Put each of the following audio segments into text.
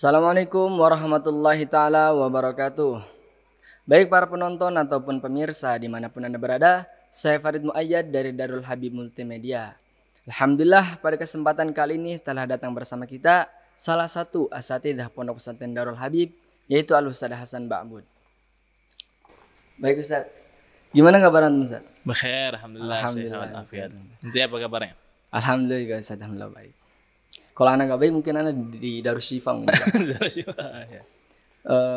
Assalamualaikum warahmatullahi taala wabarakatuh. Baik para penonton ataupun pemirsa dimanapun Anda berada, saya Farid Muayyad dari Darul Habib Multimedia. Alhamdulillah pada kesempatan kali ini telah datang bersama kita salah satu asatidzah Pondok Pesantren Darul Habib, yaitu Al-Ustaz Hasan Ba'bud. Baik Ustaz, gimana kabar Anda Ustaz? Bekhair, alhamdulillah, Alhamdulillah. sehat afiat. Nanti apa kabarnya? Alhamdulillah Ustaz, alhamdulillah baik. Kalau Anda nggak baik mungkin Anda di Darushifa mungkin.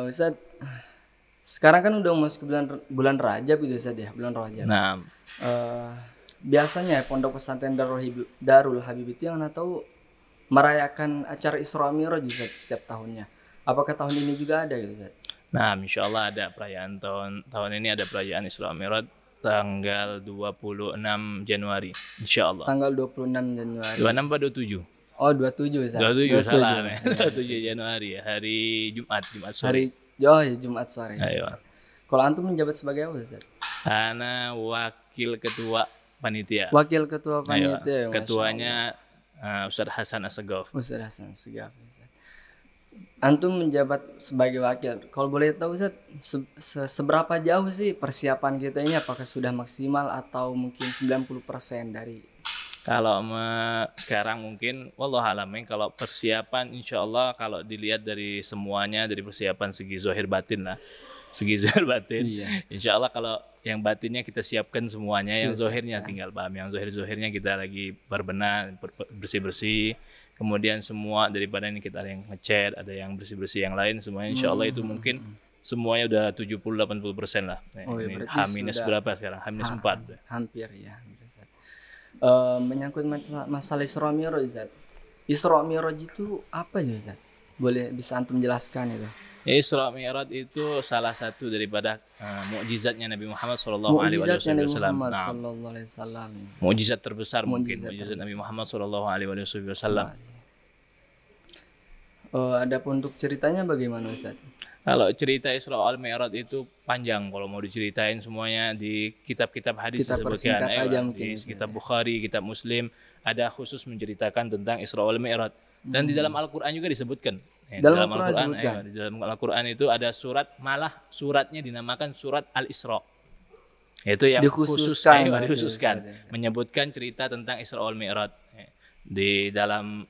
Ustaz, sekarang kan udah masuk ke bulan Rajab gitu Ustaz ya, bulan Rajab. Nah, Biasanya Pondok Pesantren Darul Habib itu yang Anda tahu merayakan acara Isra Mi'raj Ustaz setiap tahunnya. Apakah tahun ini juga ada gitu Ustaz? nah, insya Allah ada perayaan tahun ini ada perayaan Isra Mi'raj tanggal 26 Januari, insya Allah. Tanggal 26 Januari. 26 atau 27? Oh, 27 Ustaz. 27 salah. 27 Januari ya, hari Jumat sore. Jumat sore. Ayo. Kalau antum menjabat sebagai apa Ustaz? Ana wakil ketua panitia. Wakil ketua panitia. Ayo. Ketuanya Ustaz Hasan Assegaf. Ustaz Hasan Assegaf. Antum menjabat sebagai wakil. Kalau boleh tahu Ustaz, seberapa jauh sih persiapan kita ini? Apakah sudah maksimal atau mungkin 90% dari? Kalau sekarang mungkin wallahualam, kalau persiapan insya Allah kalau dilihat dari semuanya, dari persiapan segi zahir batin lah, segi zahir batin, Iya. insya Allah kalau yang batinnya kita siapkan semuanya, yang zahirnya tinggal paham, yang zahirnya kita lagi berbenah, bersih-bersih, kemudian semua daripada ini kita ada yang ngecat, ada yang bersih-bersih yang lain, semuanya insya Allah itu mungkin semuanya udah 70-80% lah. Oh, ya, ini H- berapa sekarang? H-4. Hampir ya. Menyangkut masalah Isra Mi'raj Ustaz. Isra Mi'raj itu apa ya Ustaz? Boleh bisa antum jelaskan itu? Isra Mi'raj itu salah satu daripada mukjizatnya Nabi Muhammad sallallahu alaihi wasallam. Mukjizat terbesar mungkin mukjizat Nabi Muhammad sallallahu alaihi wasallam. Adapun untuk ceritanya bagaimana Ustaz? Kalau cerita Isra al Mi'raj itu panjang, kalau mau diceritain semuanya di kitab-kitab hadis disebutkan, di kitab Bukhari, kitab Muslim ada khusus menceritakan tentang Isra al Mi'raj. Dan di dalam Al-Qur'an juga disebutkan. Di dalam Al-Qur'an itu ada surat, malah suratnya dinamakan surat Al-Isra. Itu yang dikhususkan menyebutkan cerita tentang Isra al Mi'raj. Di dalam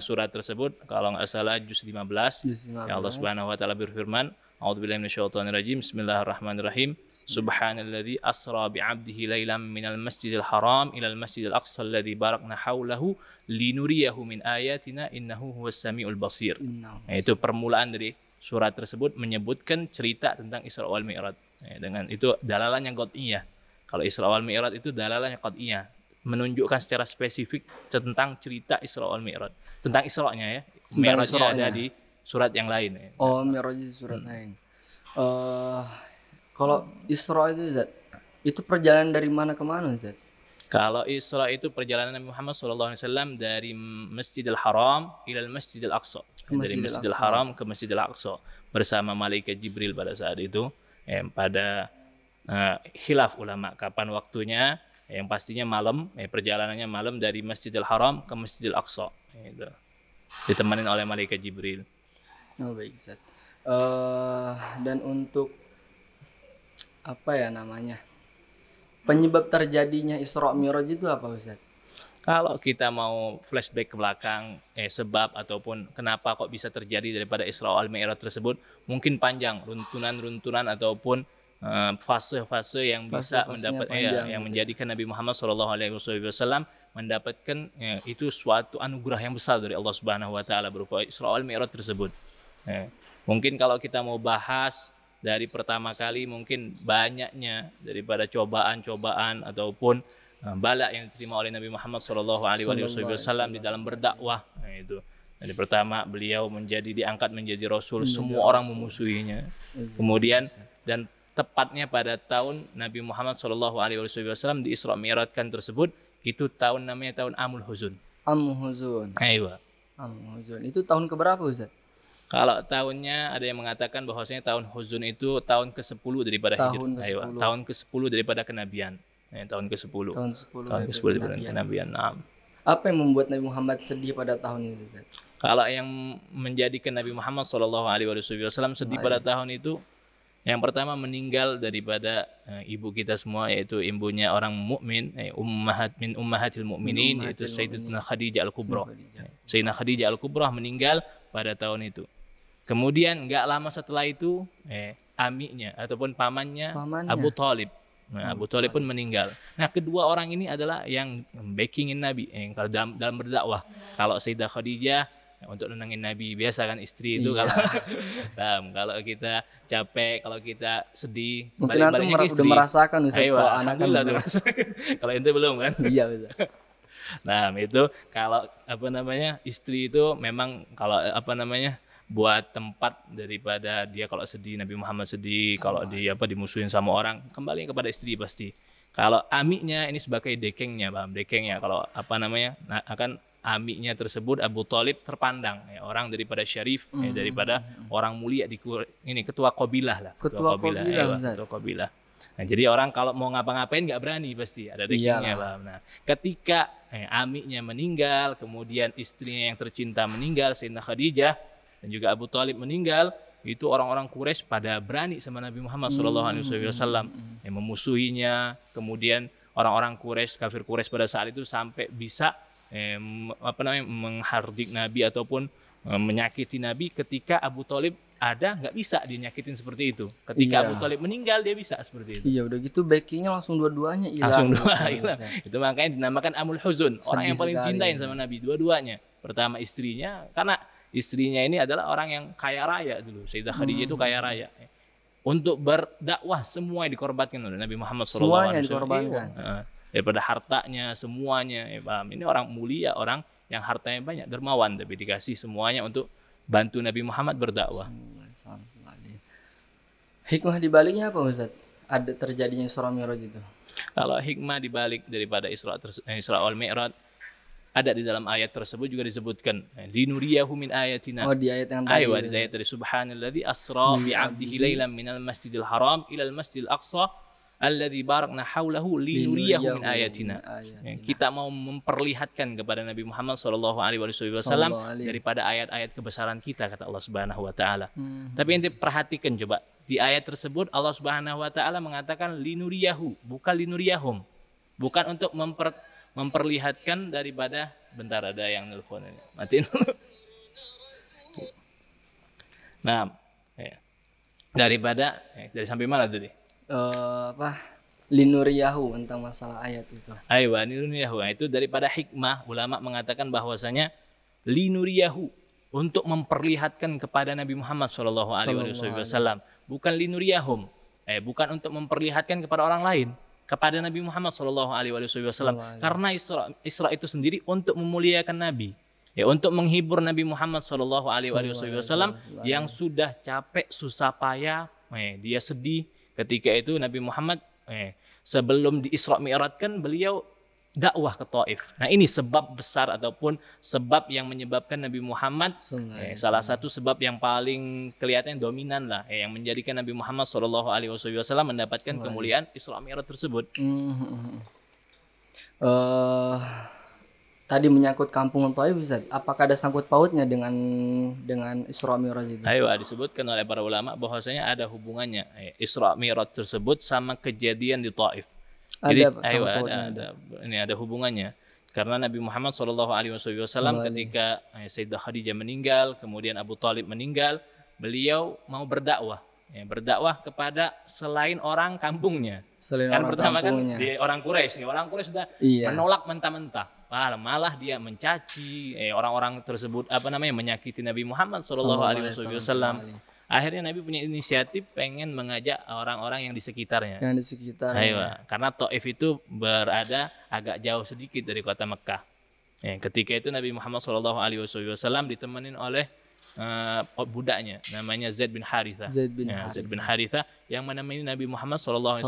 surat tersebut kalau nggak salah juz 15, ya Allah Subhanahu wa taala berfirman, A'udzubillahi minasyaitonirrajim, Bismillahirrahmanirrahim, Subhanalladzi asra bi'abdihi lailan minal masjidil haram ilal masjidil aqsa alladzi barakna haulahu linuriyahu min ayatina innahu huwas samiul basir. Itu permulaan dari surat tersebut menyebutkan cerita tentang Isra wal Mi'raj. Dengan itu dalalannya qat'iyah. Kalau Isra wal Mi'raj itu dalalannya qat'iyah, menunjukkan secara spesifik tentang cerita Isra wal Mi'raj. Tentang Isra-nya ya. Mi'rajnya ada di surat yang lain. Ya. Oh, Mi'raj di surat lain. Kalau Isra itu perjalanan dari mana ke mana, Ustaz? Kalau Isra itu perjalanan Nabi Muhammad SAW dari Masjidil Haram ilal Masjidil Aqsa. Dari Masjidil Haram ke Masjidil Aqsa bersama malaikat Jibril pada saat itu. Pada khilaf ulama kapan waktunya, yang pastinya malam, perjalanannya malam dari Masjidil Haram ke Masjidil Aqsa. Ditemani oleh malaikat Jibril. Oh baik Ustaz. Dan untuk apa ya namanya, penyebab terjadinya Isra Mi'raj itu apa Ustaz? Kalau kita mau flashback ke belakang, sebab ataupun kenapa kok bisa terjadi daripada Isra al Mi'raj tersebut, mungkin panjang runtunan ataupun fase-fase yang bisa mendapat yang menjadikan Nabi Muhammad SAW mendapatkan itu suatu anugerah yang besar dari Allah Subhanahu wa taala berupa Isra wal Mi'raj tersebut. Mungkin kalau kita mau bahas dari pertama kali, mungkin banyaknya daripada cobaan-cobaan ataupun bala yang diterima oleh Nabi Muhammad SAW di dalam berdakwah. Itu dari pertama beliau diangkat menjadi Rasul, semua orang memusuhinya. Kemudian dan tepatnya pada tahun Nabi Muhammad SAW di Isra Mi'rajkan tersebut, itu tahun namanya tahun Amul Huzun. Amul Huzun. Amul Huzun. Itu tahun keberapa Ustaz? Kalau tahunnya ada yang mengatakan bahwasanya tahun Huzun itu tahun ke-10 daripada hijrah. Tahun ke-10 daripada kenabian. Tahun ke-10. Tahun ke-10 daripada kenabian. Nah. Apa yang membuat Nabi Muhammad sedih pada tahun itu, Ustaz? Kalau yang menjadikan Nabi Muhammad SAW sedih pada tahun itu, yang pertama meninggal daripada ibu kita semua, yaitu ibunya orang mukmin, ummahatil mukminin, yaitu Sayyidatuna Khadijah Al-Kubra. Sayyidatuna Khadijah Al-Kubra meninggal pada tahun itu. Kemudian nggak lama setelah itu amiknya ataupun pamannya Abu Thalib. Nah, Abu Thalib pun meninggal. Nah, kedua orang ini adalah yang backingin Nabi kalau dalam berdakwah. Kalau Sayyidah Khadijah untuk nenangin Nabi, biasa kan istri itu kalau kita capek, kalau kita sedih, balik-baliknya istri. Udah merasakan kalau anak kalau ente belum kan? Iya, bisa. Nah, itu kalau istri itu memang kalau buat tempat daripada dia kalau sedih, Nabi Muhammad sedih, kalau dimusuhin sama orang, kembali kepada istri pasti. Kalau amiknya ini sebagai dekengnya, paham? Dekengnya kalau akan amiknya tersebut Abu Thalib terpandang orang daripada syarif, daripada orang mulia ini ketua qabilah lah, ketua qabilah. Nah, jadi orang kalau mau ngapa-ngapain nggak berani, pasti ada dekengnya, paham? Nah, ketika amiknya meninggal, kemudian istrinya yang tercinta meninggal, Sayyidah Khadijah, dan juga Abu Thalib meninggal, itu orang-orang Quraisy pada berani sama Nabi Muhammad SAW, yang memusuhinya. Kemudian orang-orang Quraisy, kafir Quraisy pada saat itu sampai bisa menghardik Nabi ataupun menyakiti Nabi. Ketika Abu Thalib ada, nggak bisa dia nyakitin seperti itu. Ketika Abu Thalib meninggal, dia bisa seperti itu. Iya, udah gitu backingnya langsung dua-duanya hilang. Langsung hilang. Itu makanya dinamakan Amul Huzun, orang yang paling cintain sama Nabi, dua-duanya. Pertama istrinya, karena istrinya ini adalah orang yang kaya raya dulu. Sayyidah Khadijah itu kaya raya. Untuk berdakwah semua dikorbankan oleh Nabi Muhammad SAW. Semuanya dikorbankan. Daripada hartanya, semuanya. Ini orang mulia, orang yang hartanya banyak, dermawan, tapi dikasih semuanya untuk bantu Nabi Muhammad berdakwah. Hikmah dibaliknya apa, Ustaz? Ada terjadinya Isra Mi'raj itu? Kalau hikmah dibalik daripada Isra wal Mi'raj, ada di dalam ayat tersebut juga disebutkan linuriyahu min ayatina. Oh, di ayat yang tadi. Di ayat dari subhanalladzi asra bi 'abdihi lailan minal masjidil haram ilal masjidil aqsa alladzi barakna haulahu linuriyahu min ayatina. Kita mau memperlihatkan kepada Nabi Muhammad SAW daripada ayat-ayat kebesaran kita, kata Allah Subhanahu wa taala. Tapi ente perhatikan coba, di ayat tersebut Allah Subhanahu wa taala mengatakan linuriyahu, bukan linuriyahum. Bukan untuk memperlihatkan daripada, bentar ada yang nelfon ini, matiin dulu. Nah, daripada dari sampai mana tadi? Linuriyahu, tentang masalah ayat itu. Aywa, linuriyahu, itu daripada hikmah. Ulama mengatakan bahwasanya linuriyahu, untuk memperlihatkan kepada Nabi Muhammad SAW, bukan linuriyahum, bukan untuk memperlihatkan kepada orang lain, kepada Nabi Muhammad SAW. Karena Isra itu sendiri untuk memuliakan Nabi, untuk menghibur Nabi Muhammad SAW yang sudah capek susah payah, dia sedih. Ketika itu Nabi Muhammad sebelum di Isra Mi'rajkan, beliau dakwah ke Taif. Nah, ini sebab besar ataupun sebab yang menyebabkan Nabi Muhammad, salah satu sebab yang paling kelihatan dominan lah, yang menjadikan Nabi Muhammad SAW mendapatkan kemuliaan Isra Mi'raj tersebut. Tadi menyangkut kampung Taif, Ustaz, apakah ada sangkut pautnya dengan Isra Mi'raj itu? Ayo, disebutkan oleh para ulama bahwasanya ada hubungannya Isra Mi'raj tersebut sama kejadian di Taif. Jadi ada hubungannya, karena Nabi Muhammad SAW ketika Sayyidah Khadijah meninggal, kemudian Abu Thalib meninggal, beliau mau berdakwah, berdakwah kepada selain orang kampungnya. Pertama kampungnya. Kan di orang Quraisy sudah menolak mentah-mentah, malah dia mencaci orang-orang tersebut, menyakiti Nabi Muhammad SAW. Akhirnya Nabi punya inisiatif pengen mengajak orang-orang yang di sekitarnya. Karena Taif itu berada agak jauh sedikit dari kota Mekah. Ketika itu Nabi Muhammad SAW ditemenin oleh budaknya, namanya Zaid bin Harithah. Zaid bin Harithah yang menemani Nabi Muhammad SAW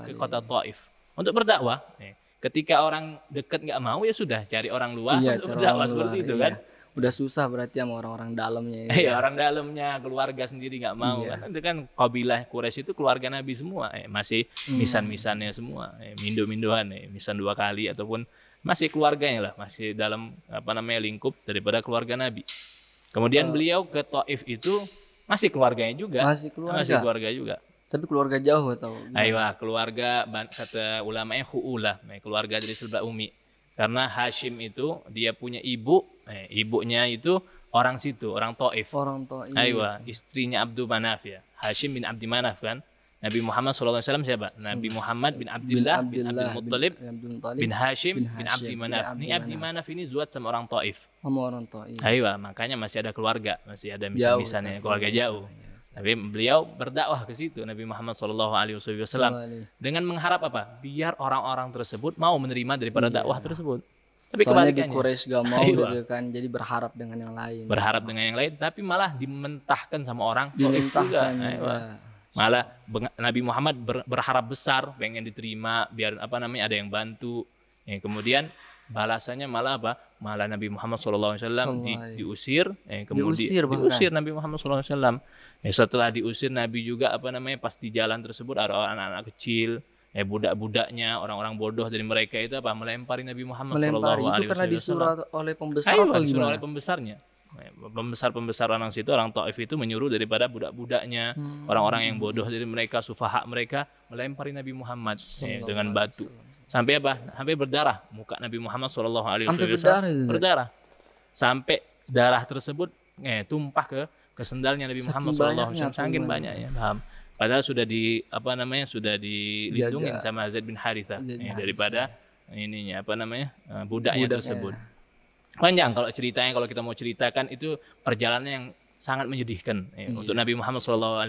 ke kota Taif untuk berdakwah. Ketika orang dekat nggak mau, ya sudah cari orang luar untuk berdakwah seperti itu kan. Udah susah berarti sama orang-orang dalamnya. Orang dalamnya, keluarga sendiri nggak mau. Kan itu kan kabilah Quraisy itu keluarga Nabi semua, masih misan-misannya semua, mindo-mindoan, misan 2 kali ataupun masih keluarganya lah, masih dalam lingkup daripada keluarga Nabi. Kemudian beliau ke Taif itu masih keluarganya juga. Masih keluarga juga. Tapi keluarga jauh atau gimana? Keluarga kata ulamanya khu'ulah, keluarga dari sebelah umi. Karena Hashim itu dia punya ibu, ibunya itu orang situ, orang Taif. Istrinya Abdul Manaf ya. Hashim bin Abdi Manaf kan. Nabi Muhammad SAW siapa? Nabi Muhammad bin Abdullah bin Abdul Muttalib bin Hashim bin Abdi Manaf. Ini Abdi Manaf ini zuat sama orang Taif. Makanya masih ada keluarga, masih ada misan-misannya, keluarga jauh. Tapi beliau berdakwah ke situ Nabi Muhammad SAW dengan mengharap apa? Biar orang-orang tersebut mau menerima daripada dakwah tersebut. Tapi kebalikannya, di Quraisy gak mau gitu kan, jadi berharap dengan yang lain. Berharap dengan yang lain, tapi malah dimentahkan sama orang Taif juga. Malah Nabi Muhammad berharap besar, pengen diterima, biar ada yang bantu. Kemudian balasannya malah apa? Malah Nabi Muhammad SAW diusir, kemudian diusir Nabi Muhammad SAW. Setelah diusir Nabi juga pas di jalan tersebut ada anak-anak kecil, budak-budaknya, orang-orang bodoh dari mereka itu melempari Nabi Muhammad SAW. Itu karena disuruh oleh pembesar atau gimana? Disuruh oleh pembesarnya. Pembesar orang situ, orang Taif itu menyuruh daripada budak-budaknya, orang-orang yang bodoh dari mereka, sufaha mereka melempari Nabi Muhammad dengan batu. Sampai sampai berdarah muka Nabi Muhammad SAW. Berdarah. Sampai darah tersebut tumpah ke sendalnya Nabi Muhammad SAW. Saking banyaknya, paham? Padahal sudah sudah dilindungi sama Zaid bin Harithah daripada budaknya tersebut. Panjang kalau ceritanya, kalau kita mau ceritakan itu perjalanan yang sangat menyedihkan untuk Nabi Muhammad SAW.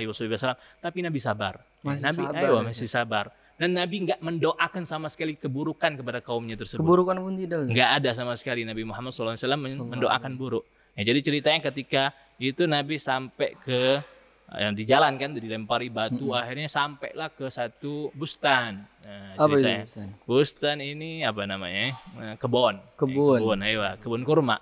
Tapi Nabi sabar. Masih sabar. Dan Nabi nggak mendoakan sama sekali keburukan kepada kaumnya tersebut. Keburukan pun tidak. Nggak ada sama sekali Nabi Muhammad SAW mendoakan buruk. Jadi ceritanya ketika itu Nabi sampai ke yang di jalan kan, dilempari batu, akhirnya sampailah ke satu bustan. Ceritanya bustan ini kebun kurma.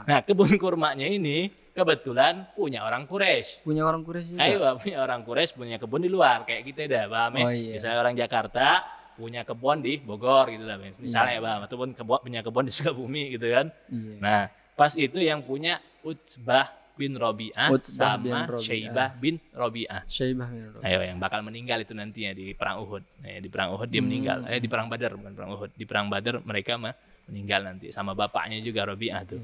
Nah, kebun kurmanya ini kebetulan punya orang Quraisy. Punya orang Quraisy punya kebun di luar kayak kita dah, paham ya? Misalnya orang Jakarta punya kebun di Bogor gitu lah misalnya, paham, ataupun punya kebun di Sukabumi gitu kan. Nah, pas itu yang punya Utbah bin Rabi'ah sama Syaibah bin Rabi'ah. Yang bakal meninggal itu nantinya di perang Uhud. Di perang Uhud dia meninggal. Di perang Badar, bukan perang Uhud. Di perang Badar mereka meninggal nanti sama bapaknya juga Rabi'ah tuh.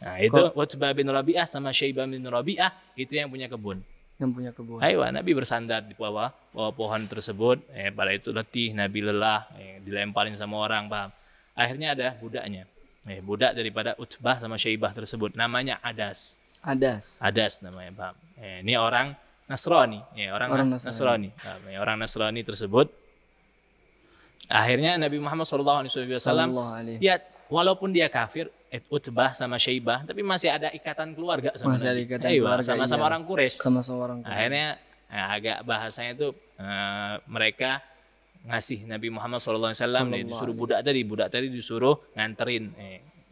Nah, itu Utbah bin Rabi'ah sama Syaibah bin Rabi'ah itu yang punya kebun. Nabi bersandar di bawah pohon tersebut. Pada itu letih, Nabi lelah, dilemparin sama orang, paham. Akhirnya ada budaknya. Budak daripada Utbah sama Syaibah tersebut namanya Adas namanya, paham. Ini orang Nasrani, orang Nasrani. Orang Nasrani tersebut. Akhirnya Nabi Muhammad SAW ya walaupun dia kafir, Utbah sama Syaibah, tapi masih ada ikatan keluarga sama Nabi. Sama-sama orang Quraisy. Akhirnya agak bahasanya itu mereka ngasih Nabi Muhammad SAW disuruh budak tadi disuruh nganterin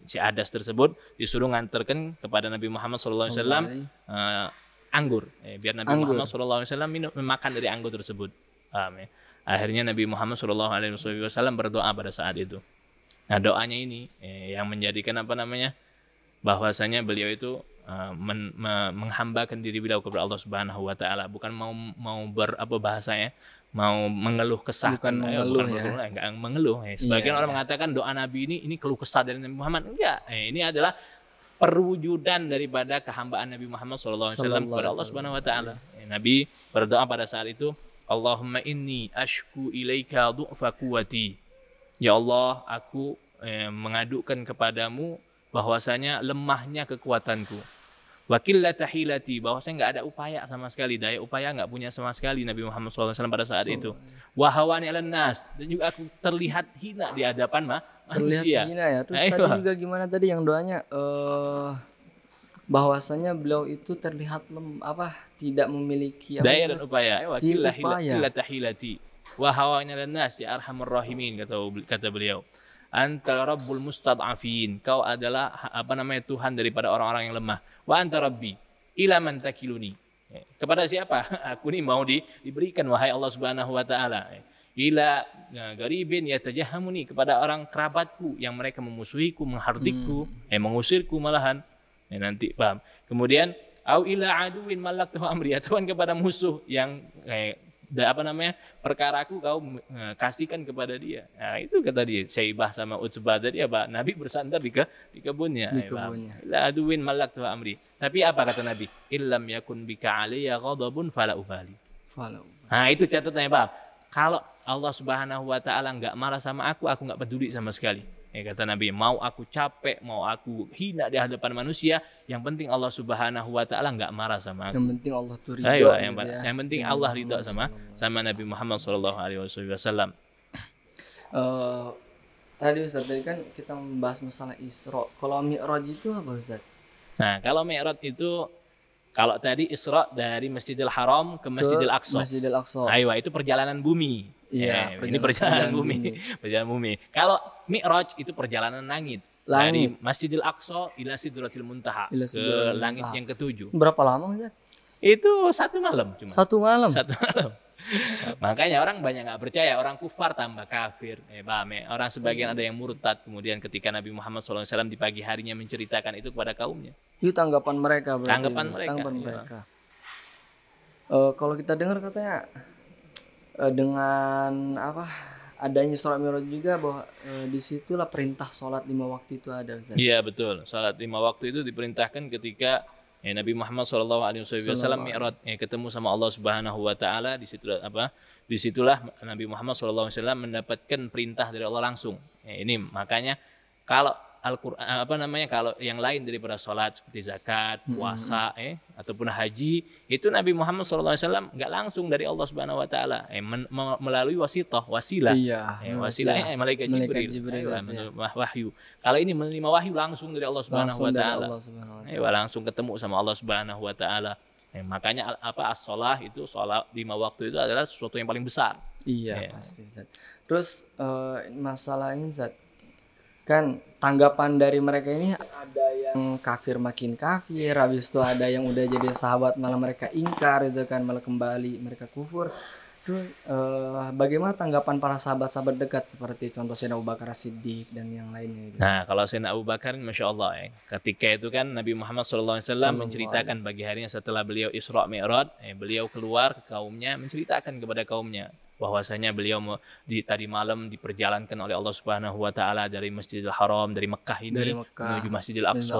si Adas tersebut disuruh nganterkan kepada Nabi Muhammad SAW anggur, biar Nabi Muhammad SAW makan dari anggur tersebut. Akhirnya Nabi Muhammad SAW berdoa pada saat itu. Nah, doanya ini yang menjadikan bahwasanya beliau itu menghambakan diri beliau kepada Allah Subhanahu wa taala, bukan mau bahasanya mau mengeluh kesah, bukan mengeluh. Sebagian orang mengatakan doa Nabi ini keluh kesah dari Nabi Muhammad. Enggak, ini adalah perwujudan daripada kehambaan Nabi Muhammad SAW kepada Allah Subhanahu wa taala. Nabi berdoa pada saat itu, Allahumma inni ashku ilaika du'fa quwwati. Ya Allah, aku mengadukan kepadamu bahwasanya lemahnya kekuatanku. Wakillata hilati, bahwasanya enggak ada upaya sama sekali, daya upaya enggak punya sama sekali Nabi Muhammad SAW pada saat itu. Wahawani 'alan nas, dan juga aku terlihat hina di hadapan manusia. Terlihat hina ya. Terus tadi juga gimana tadi yang doanya bahwasanya beliau itu terlihat tidak memiliki daya dan upaya. Wakillata hilati. Wahawani 'alan nas ya arhamar rahimin, kata beliau. Anta rabbul mustad'afin, kau adalah Tuhan daripada orang-orang yang lemah. Wa anta rabbi ila man takiluni, kepada siapa aku ini mau diberikan wahai Allah Subhanahu wa taala. ila garibin yatajahamuni, kepada orang kerabatku yang mereka memusuhiku, menghardikku, mengusirku malahan. Nanti paham. Kemudian au ila aduwin malaktahu amri, atau kepada musuh yang perkaraku kau kasihkan kepada dia. Nah, itu kata dia Syaibah sama Utbah tadi apa? Nabi bersandar di kebunnya. Ila aduwin malaktahu amri. Tapi apa kata Nabi? Illam yakun bika alayya ghadabun fala ubali. Nah, itu catatannya, Pak. Kalau Allah Subhanahu wa taala enggak marah sama aku enggak peduli sama sekali. Kata Nabi, mau aku capek, mau aku hina di hadapan manusia, yang penting Allah Subhanahu wa taala enggak marah sama aku. Yang penting Allah tuh ridho. Yang penting Allah ridho sama Nabi Muhammad sallallahu alaihi wasallam. Tadi Ustaz, tadi kan kita membahas masalah Isra. Kalau Mi'raj itu apa, Ustaz? Nah, kalau Mi'raj itu, kalau tadi Isra dari Masjidil Haram ke Masjidil Aqsa. Masjidil Aqsa. Ayo, itu perjalanan bumi. Ini perjalanan bumi. Perjalanan bumi. Kalau Mi'raj itu perjalanan langit. Dari Masjidil Aqsa ila Sidratil Muntaha, ke langit yang ke-7. Berapa lama, Ustaz? Itu 1 malam cuma. 1 malam. 1 malam. Makanya orang banyak nggak percaya, orang kufar tambah kafir. Orang sebagian ada yang murtad. Kemudian ketika Nabi Muhammad SAW di pagi harinya menceritakan itu kepada kaumnya. Itu tanggapan mereka berarti. Tanggapan mereka. Kalau kita dengar katanya dengan adanya sholat Mi'raj juga, bahwa disitulah perintah sholat 5 waktu itu ada, Ustaz. Iya betul. Sholat 5 waktu itu diperintahkan ketika Nabi Muhammad SAW Mi'raj, ketemu sama Allah Subhanahu wa taala. Disitulah Nabi Muhammad SAW mendapatkan perintah dari Allah langsung. Ini makanya kalau Al-Qur'an kalau yang lain daripada sholat seperti zakat, puasa, ataupun haji, itu Nabi Muhammad SAW nggak langsung dari Allah Subhanahu wa taala, melalui wasilah. Wasilahnya malaikat Jibril, wahyu. Kalau ini menerima wahyu langsung dari Allah Subhanahu wa taala. Langsung ketemu sama Allah Subhanahu wa taala. Makanya as-shalah itu, sholat 5 waktu itu adalah sesuatu yang paling besar. Iya, pasti, Ustaz. Terus masalah ini, Ustaz, kan tanggapan dari mereka ini, ada yang kafir makin kafir, habis itu ada yang udah jadi sahabat malah mereka ingkar itu kan, malah kembali mereka kufur. Terus bagaimana tanggapan para sahabat-sahabat dekat seperti contoh Sayyidina Abu Bakar As-Siddiq dan yang lainnya itu? Nah, kalau Sayyidina Abu Bakar, Masya Allah, ketika itu kan Nabi Muhammad SAW menceritakan pagi harinya setelah beliau Isra Mi'raj, beliau keluar ke kaumnya, menceritakan kepada kaumnya bahwasanya beliau tadi malam diperjalankan oleh Allah Subhanahu wa taala dari Masjidil Haram, dari Mekah ini menuju Masjidil Aqsa.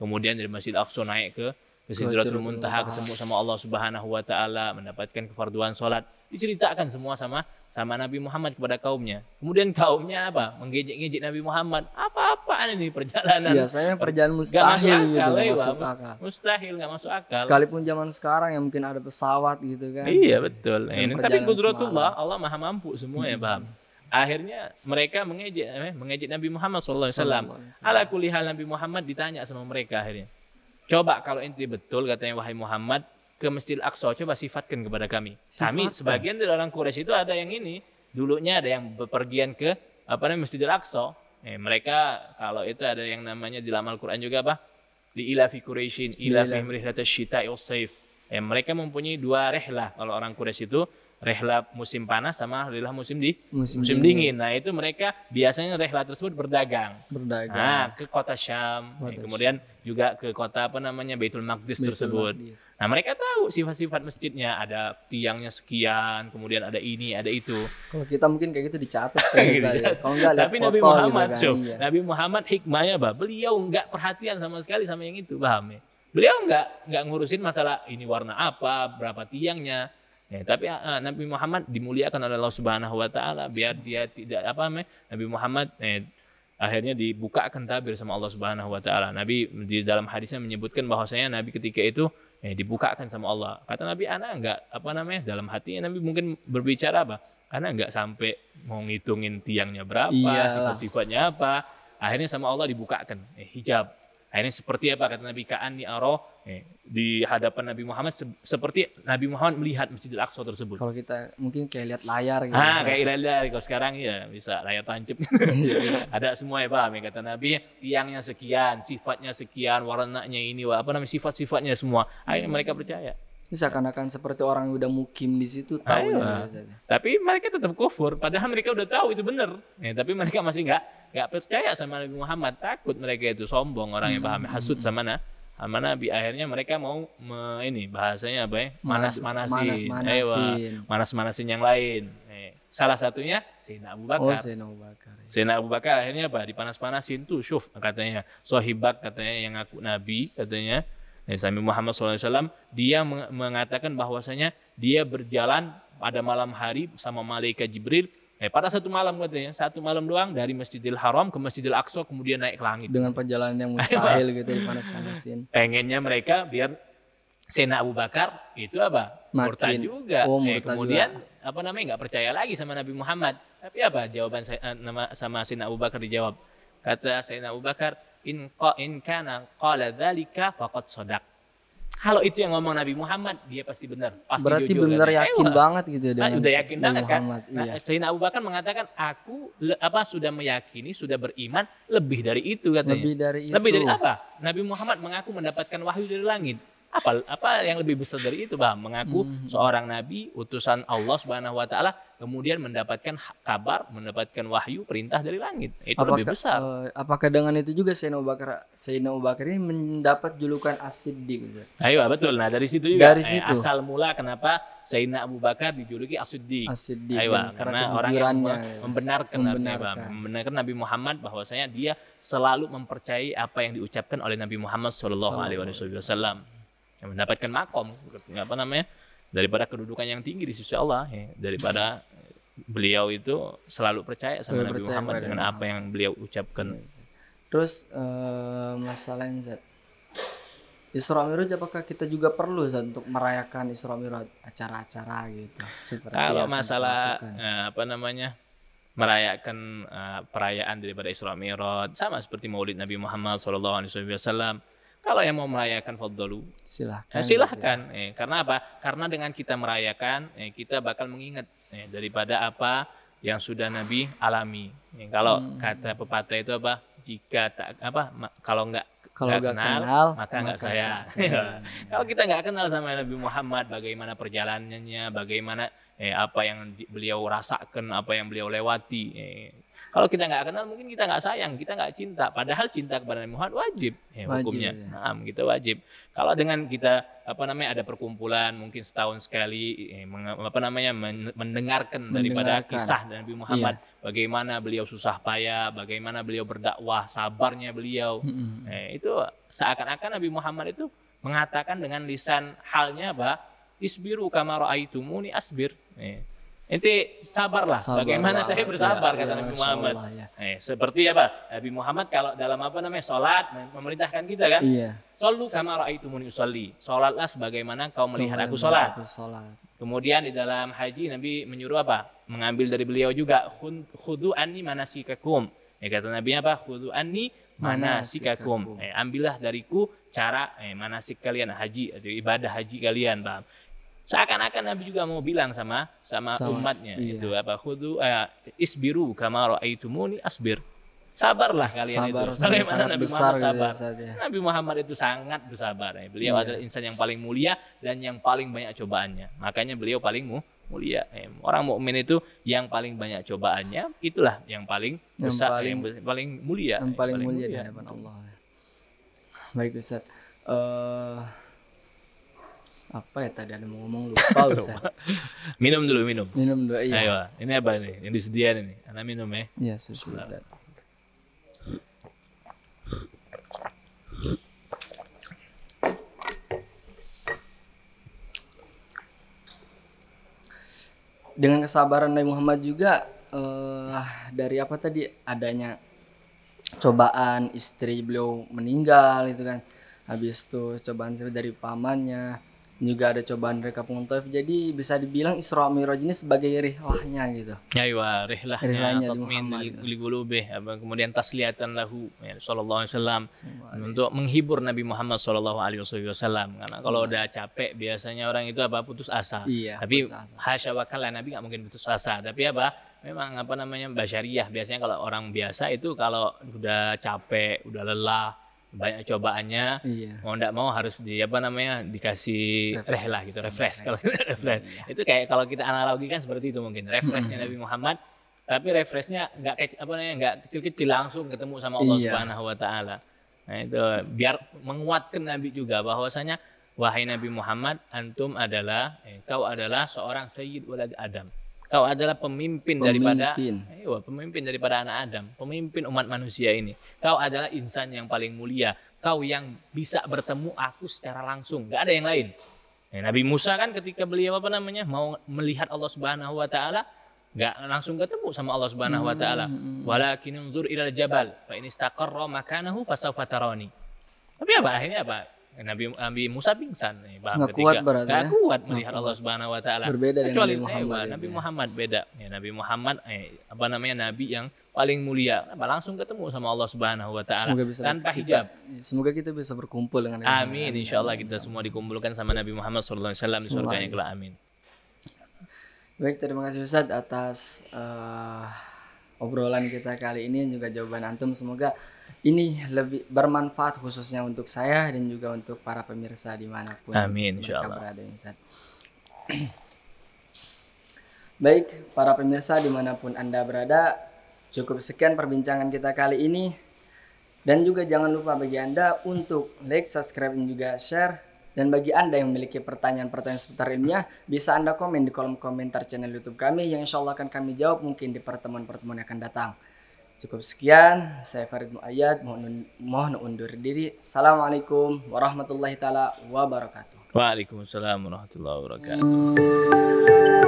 Kemudian dari Masjidil Aqsa naik ke Sidratul Muntaha, ketemu sama Allah Subhanahu wa taala, mendapatkan kefarduan salat. Diceritakan semua sama Nabi Muhammad kepada kaumnya. Kemudian kaumnya menggejek-ngejek Nabi Muhammad. Apa-apaan ini perjalanan? Biasanya perjalanan mustahil Mustahil, nggak masuk akal. Sekalipun zaman sekarang yang mungkin ada pesawat gitu kan. Iya betul. Tapi qudratullah, Allah Maha mampu semua, ya paham. Akhirnya mereka mengejek Nabi Muhammad SAW. Ala kulli hal, Nabi Muhammad ditanya sama mereka akhirnya. Coba kalau inti betul, katanya, wahai Muhammad, ke Masjidil Aqsa, coba sifatkan kepada kami. Kami sebagian dari orang Quraisy itu ada yang ini, dulunya ada yang bepergian ke Masjidil Aqsa. Mereka kalau itu ada yang namanya di dalam Al-Qur'an juga li ilafi Quraisyin ilafihim rihlatash syita'i was-saif. Mereka mempunyai 2 rihlah kalau orang Quraisy itu, rihlah musim panas sama rihlah musim dingin. Nah, itu mereka biasanya rihlah tersebut berdagang. Nah, ke kota Syam, kemudian juga ke kota Baitul Maqdis tersebut. Nah, mereka tahu sifat-sifat masjidnya, ada tiangnya sekian, kemudian ada ini, ada itu. Kalau kita mungkin kayak gitu dicatat ya. Kalau enggak lihat tapi foto Nabi Muhammad, gitu kan, Nabi Muhammad hikmahnya beliau enggak perhatian sama sekali sama yang itu, paham ya? Beliau enggak ngurusin masalah ini warna apa, berapa tiangnya. Tapi Nabi Muhammad dimuliakan oleh Allah Subhanahu wa taala, biar dia tidak Nabi Muhammad akhirnya dibukakan tabir sama Allah Subhanahu wa taala. Nabi di dalam hadisnya menyebutkan bahwasanya Nabi ketika itu dibukakan sama Allah. Kata Nabi, enggak dalam hatinya Nabi mungkin berbicara karena enggak sampai mau ngitungin tiangnya berapa, sifat-sifatnya apa. Akhirnya sama Allah dibukakan hijab. Akhirnya seperti apa kata Nabi, ka'anni ara, di hadapan Nabi Muhammad seperti Nabi Muhammad melihat Masjidil Aqsa tersebut. Kalau kita mungkin kayak lihat layar gitu. Kayak layar. Kalau sekarang ya bisa layar tancap. Ada semua, ya paham ya, kata Nabi, tiangnya sekian, sifatnya sekian, warnanya ini, sifat-sifatnya semua. Akhirnya mereka percaya. Seakan-akan seperti orang yang udah mukim di situ tahu. Tapi mereka tetap kufur, padahal mereka udah tahu itu benar. Ya, tapi mereka masih nggak percaya sama Nabi Muhammad, takut mereka itu sombong orang yang paham hasud sama Nabi. Akhirnya mereka mau bahasanya apa ya? Manas-manasin yang lain. Salah satunya Sayyidina Abu Bakar. Sayyidina Abu Bakar akhirnya apa? Dipanas-panasin tuh, syuf katanya. Sohibak katanya yang ngaku Nabi katanya. Nabi Muhammad SAW, dia mengatakan bahwasanya dia berjalan pada malam hari sama malaikat Jibril. Pada satu malam katanya, satu malam doang dari Masjidil Haram ke Masjidil Aqsa, kemudian naik ke langit. Dengan perjalanan yang mustahil gitu, dipanas-panasin. Pengennya mereka biar Sayyidina Abu Bakar itu apa? Murtad juga. Kemudian nggak percaya lagi sama Nabi Muhammad. Tapi apa jawaban sama Sayyidina Abu Bakar dijawab? Kata Sayyidina Abu Bakar, in kana qala dzalika faqad shadaq. Kalau itu yang ngomong Nabi Muhammad, dia pasti benar, pasti berarti jujur. Berarti benar yakin banget gitu ya. Udah yakin banget kan? Iya. Sayyidina Abu Bakar mengatakan, aku sudah meyakini, sudah beriman lebih dari itu katanya. Lebih dari apa? Nabi Muhammad mengaku mendapatkan wahyu dari langit. Apa yang lebih besar dari itu, Bang? Mengaku seorang nabi, utusan Allah Subhanahu wa taala, kemudian mendapatkan kabar, mendapatkan wahyu, perintah dari langit. Itu lebih besar. Apakah dengan itu juga Sayyidina Abu Bakar ini mendapat julukan As-Siddiq gitu? Ayo, betul. Nah, dari situ juga asal mula kenapa Sayyidina Abu Bakar dijuluki As-Siddiq. Ayo, karena orang yang membenarkan Nabi Muhammad bahwasanya dia selalu mempercayai apa yang diucapkan oleh Nabi Muhammad sallallahu alaihi wasallam. Mendapatkan makom daripada kedudukan yang tinggi di sisi Allah, daripada beliau itu selalu percaya sama Nabi Muhammad dengan apa yang beliau ucapkan. Terus masalah Zat, Isra Mi'raj, apakah kita juga perlu Zat untuk merayakan Isra Mi'raj, acara-acara gitu? Kalau masalah merayakan perayaan daripada Isra Mi'raj sama seperti Maulid Nabi Muhammad SAW. Kalau yang mau merayakan fadlu, silahkan. Karena apa? Karena dengan kita merayakan, kita bakal mengingat daripada apa yang sudah Nabi alami. Kalau kata pepatah itu apa? Jika kalau nggak kenal, maka nggak sayang. Kalau kita nggak kenal sama Nabi Muhammad, bagaimana perjalanannya, bagaimana apa yang beliau rasakan, apa yang beliau lewati. Kalau kita nggak kenal, mungkin kita nggak sayang, kita nggak cinta. Padahal cinta kepada Nabi Muhammad wajib, hukumnya. Ya. Kita wajib. Kalau dengan kita ada perkumpulan, mungkin setahun sekali, mendengarkan daripada kisah Nabi Muhammad, bagaimana beliau susah payah, bagaimana beliau berdakwah, sabarnya beliau, itu seakan-akan Nabi Muhammad itu mengatakan dengan lisan halnya isbiru kama ra'aitumuni asbir. Ente sabarlah bagaimana saya bersabar, kata Nabi Muhammad. Seperti Nabi Muhammad kalau dalam salat memerintahkan kita kan, shollu kama ra'aitumuni usolli, salatlah sebagaimana kau melihat aku salat. Kemudian di dalam haji Nabi menyuruh mengambil dari beliau juga, khudu anni manasikakum. Kata Nabi khudu anni manasikakum. Ambillah dariku cara manasik kalian, haji atau ibadah haji kalian, paham? Seakan-akan Nabi juga mau bilang sama umatnya, itu khudu isbiru kama ra'aitumuni asbir. Sabarlah kalian itu. Bagaimana Nabi Muhammad sabar? Nabi Muhammad itu sangat bersabar. Beliau adalah insan yang paling mulia dan yang paling banyak cobaannya. Makanya beliau paling mulia. Orang mukmin itu yang paling banyak cobaannya, itulah yang paling besar, yang paling mulia. Yang paling mulia di hadapan Allah. Baik Ustaz. Apa ya tadi ada mau ngomong, lupa Ustaz. Minum dulu. Minum dulu, iya. Ayo, ini apa nih? Yang disediain ini. Anak minum ya. Iya, susu. Dengan kesabaran Nabi Muhammad juga dari apa tadi, adanya cobaan istri beliau meninggal itu kan. Habis itu cobaan dari pamannya, juga ada cobaan dari kampung Taif. Jadi bisa dibilang Isra Mi'raj ini sebagai rihlahnya gitu. Ya, rihlahnya ligulubih, kemudian tasliyatan lahu sallallahu alaihi wasallam, untuk menghibur Nabi Muhammad sallallahu alaihi wasallam. Karena kalau udah capek biasanya orang itu putus asa. Tapi hasya wakala, Nabi enggak mungkin putus asa. Tapi memang basyariyah. Biasanya kalau orang biasa itu kalau udah capek, udah lelah, banyak cobaannya, mau ndak mau harus dikasih rehlah gitu, refresh kalau refresh. Itu kayak kalau kita analogikan seperti itu mungkin refreshnya Nabi Muhammad, tapi refreshnya nggak kecil-kecil, langsung ketemu sama Allah Subhanahu Wa Taala. Nah itu biar menguatkan Nabi juga bahwasanya wahai Nabi Muhammad, kau adalah seorang Sayyid Walad Adam. Kau adalah pemimpin daripada anak Adam, pemimpin umat manusia ini. Kau adalah insan yang paling mulia. Kau yang bisa bertemu aku secara langsung, nggak ada yang lain. Nabi Musa kan ketika beliau mau melihat Allah Subhanahu Wa Taala, nggak langsung ketemu sama Allah Subhanahu Wa Taala. Walakin unzur ilal jabal, fa in istaqarra makanahu fasawfa tarani. Tapi akhirnya Nabi Musa pingsan nih, nggak kuat melihat Allah Subhanahu Wa Taala. Berbeda dengan Nabi Muhammad. Nabi Muhammad beda. Nabi Muhammad nabi yang paling mulia, langsung ketemu sama Allah Subhanahu Wa Taala tanpa hijab. Semoga kita bisa berkumpul dengan Nabi. Amin. Insyaallah kita semua dikumpulkan sama Nabi Muhammad sallallahu alaihi wasallam di surganya kelak. Amin. Baik, terima kasih Ustaz atas obrolan kita kali ini, juga jawaban antum. Semoga ini lebih bermanfaat khususnya untuk saya dan juga untuk para pemirsa dimanapun mereka berada. Baik, para pemirsa dimanapun Anda berada, cukup sekian perbincangan kita kali ini. Dan juga jangan lupa bagi Anda untuk like, subscribe, dan juga share. Dan bagi Anda yang memiliki pertanyaan-pertanyaan seputar ilmiah, bisa Anda komen di kolom komentar channel YouTube kami yang insya Allah akan kami jawab mungkin di pertemuan-pertemuan yang akan datang. Cukup sekian, saya Farid Muayyad, mohon undur diri. Assalamualaikum warahmatullahi taala wabarakatuh. Waalaikumsalam warahmatullahi wabarakatuh.